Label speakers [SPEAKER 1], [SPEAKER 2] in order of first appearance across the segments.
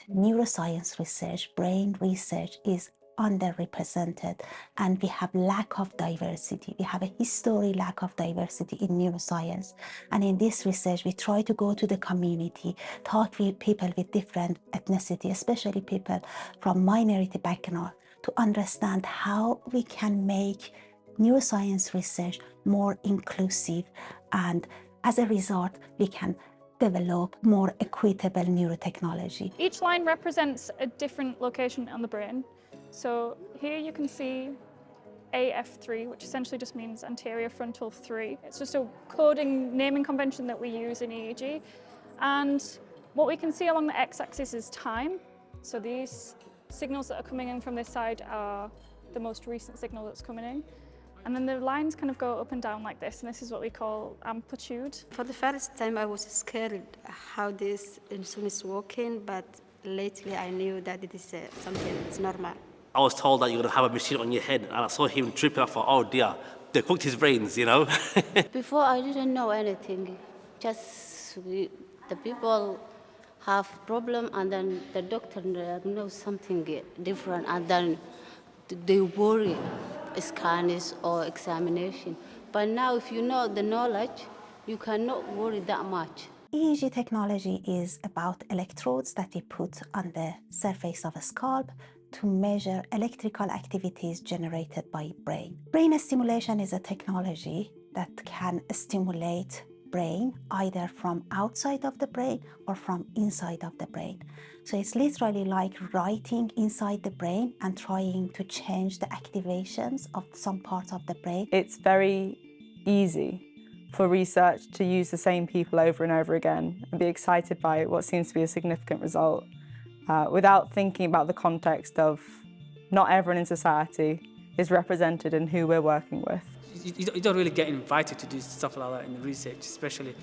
[SPEAKER 1] Neuroscience research, brain research is underrepresented, and we have lack of diversity. We have a history lack of diversity in neuroscience. And in this research, we try to go to the community, talk with people with different ethnicity, especially people from minority background, to understand how we can make neuroscience research more inclusive, and as a result, we can develop more equitable neurotechnology.
[SPEAKER 2] Each line represents a different location on the brain. So here you can see AF3, which essentially just means anterior frontal 3. It's just a coding naming convention that we use in EEG. And what we can see along the x-axis is time. So these signals that are coming in from this side are the most recent signal that's coming in. And then the lines kind of go up and down like this, and this is what we call amplitude.
[SPEAKER 3] For the first time, I was scared how this instrument is working, but lately I knew that it is something that's normal.
[SPEAKER 4] I was told that you're going to have a machine on your head, and I saw him tripping. I thought, oh dear, they cooked his brains, you know?
[SPEAKER 3] Before, I didn't know anything. Just the people have problem, and then the doctor knows something different, and then they worry. Scans or examination. But now if you know the knowledge, you cannot worry that much.
[SPEAKER 1] EEG technology is about electrodes that we put on the surface of a scalp to measure electrical activities generated by brain. Brain stimulation is a technology that can stimulate brain either from outside of the brain or from inside of the brain. So it's literally like writing inside the brain and trying to change the activations of some parts of the brain.
[SPEAKER 5] It's very easy for research to use the same people over and over again and be excited by what seems to be a significant result without thinking about the context of not everyone in society is represented in who we're working with.
[SPEAKER 6] You don't really get invited to do stuff like that in research, especially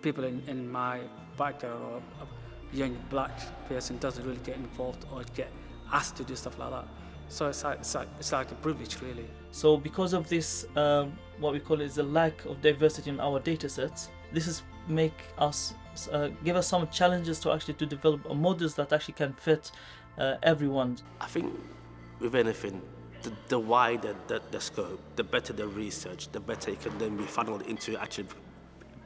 [SPEAKER 6] people in my background, or a young black person doesn't really get involved or get asked to do stuff like that. So it's like a privilege, really.
[SPEAKER 7] So because of this, what we call is a lack of diversity in our data sets, this is give us some challenges to actually to develop models that actually can fit everyone.
[SPEAKER 4] I think with anything, the wider the scope, the better the research, the better it can then be funneled into actually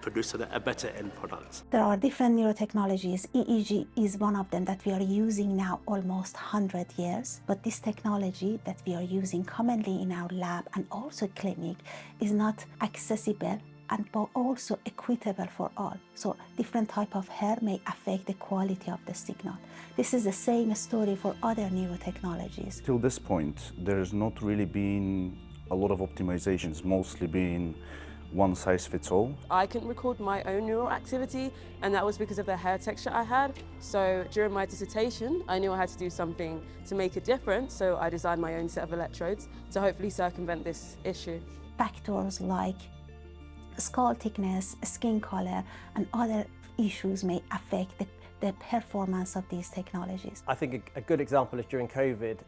[SPEAKER 4] producing a better end product.
[SPEAKER 1] There are different neurotechnologies. EEG is one of them that we are using now almost 100 years. But this technology that we are using commonly in our lab and also clinic is not accessible and also equitable for all. So different type of hair may affect the quality of the signal. This is the same story for other neurotechnologies.
[SPEAKER 8] Till this point, there's not really been a lot of optimizations, mostly been one size fits all.
[SPEAKER 9] I couldn't record my own neural activity, and that was because of the hair texture I had. So during my dissertation, I knew I had to do something to make a difference, so I designed my own set of electrodes to hopefully circumvent this issue.
[SPEAKER 1] Factors like skull thickness, skin color, and other issues may affect the performance of these technologies.
[SPEAKER 10] I think a good example is during COVID,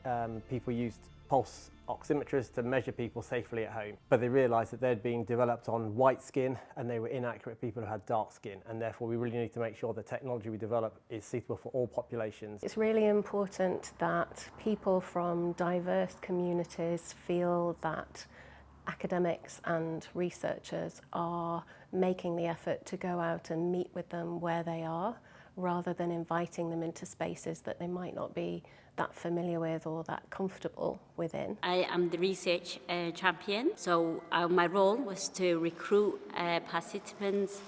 [SPEAKER 10] people used pulse oximeters to measure people safely at home, but they realised that they'd been developed on white skin and they were inaccurate people who had dark skin, and therefore we really need to make sure the technology we develop is suitable for all populations.
[SPEAKER 11] It's really important that people from diverse communities feel that academics and researchers are making the effort to go out and meet with them where they are, rather than inviting them into spaces that they might not be that familiar with or that comfortable within.
[SPEAKER 12] I am the research champion, so my role was to recruit participants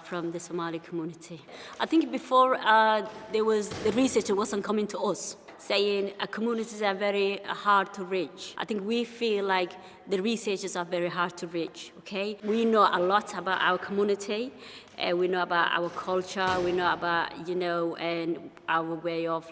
[SPEAKER 12] from the Somali community. I think before the researcher wasn't coming to us, saying communities are very hard to reach. I think we feel like the researchers are very hard to reach, okay? We know a lot about our community, we know about our culture, we know about, and our way of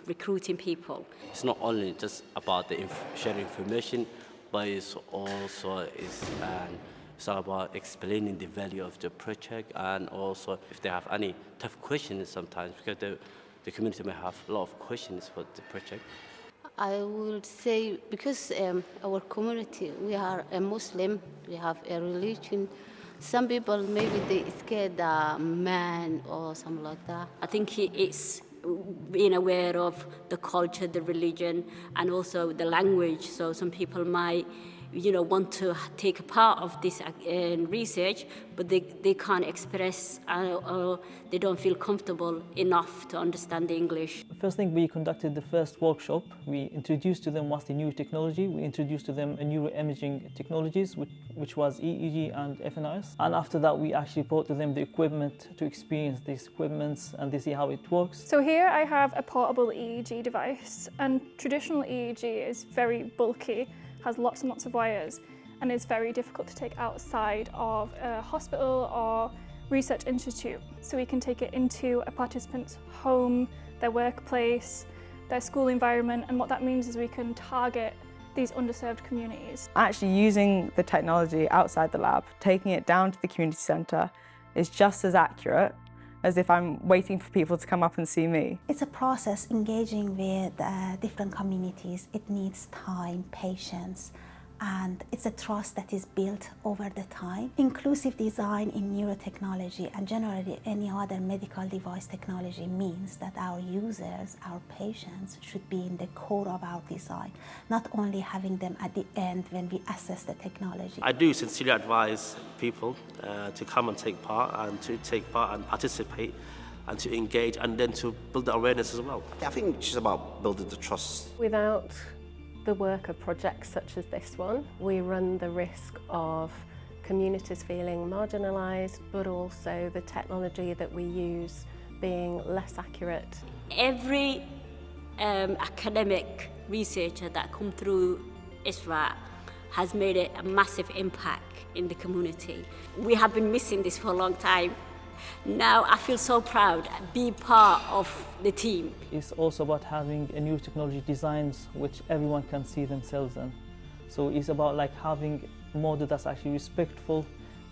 [SPEAKER 12] recruiting people.
[SPEAKER 4] It's not only just about the sharing information, but it's also it's about explaining the value of the project, and also if they have any tough questions sometimes, because the community may have a lot of questions for the project.
[SPEAKER 3] I would say because our community, we are a Muslim, we have a religion, Some people maybe they scared the man or something like that.
[SPEAKER 12] I think it's being aware of the culture, the religion, and also the language. So some people might, want to take a part of this research, but they can't express or they don't feel comfortable enough to understand the English.
[SPEAKER 7] First thing, we conducted the first workshop. We introduced to them what's the neurotechnology. We introduced to them neuroimaging technologies, which was EEG and FNRS. And after that, we actually brought to them the equipment to experience these equipments and they see how it works.
[SPEAKER 2] So here I have a portable EEG device, and traditional EEG is very bulky, has lots and lots of wires, and is very difficult to take outside of a hospital or research institute. So we can take it into a participant's home, their workplace, their school environment, and what that means is we can target these underserved communities.
[SPEAKER 5] Actually using the technology outside the lab, taking it down to the community centre is just as accurate as if I'm waiting for people to come up and see me.
[SPEAKER 1] It's a process engaging with different communities. It needs time, patience, and it's a trust that is built over the time. Inclusive design in neurotechnology and generally any other medical device technology means that our users, our patients, should be in the core of our design, not only having them at the end when we assess the technology.
[SPEAKER 13] I do sincerely advise people to come and take part and participate and to engage and then to build the awareness as well.
[SPEAKER 14] I think it's just about building the trust.
[SPEAKER 11] Without the work of projects such as this one, we run the risk of communities feeling marginalised, but also the technology that we use being less accurate.
[SPEAKER 12] Every academic researcher that come through ISRA has made a massive impact in the community. We have been missing this for a long time. Now I feel so proud to be part of the team.
[SPEAKER 7] It's also about having a new technology designs which everyone can see themselves in. So it's about like having a model that's actually respectful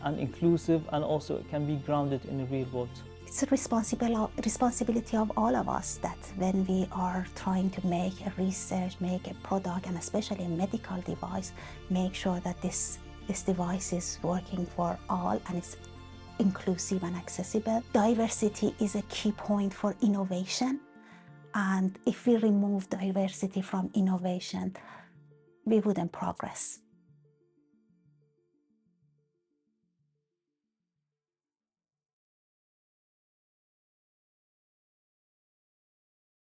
[SPEAKER 7] and inclusive, and also it can be grounded in the real world.
[SPEAKER 1] It's a responsibility of all of us that when we are trying to make a research, make a product, and especially a medical device, make sure that this device is working for all and it's inclusive and accessible. Diversity is a key point for innovation, and if we remove diversity from innovation, we wouldn't progress.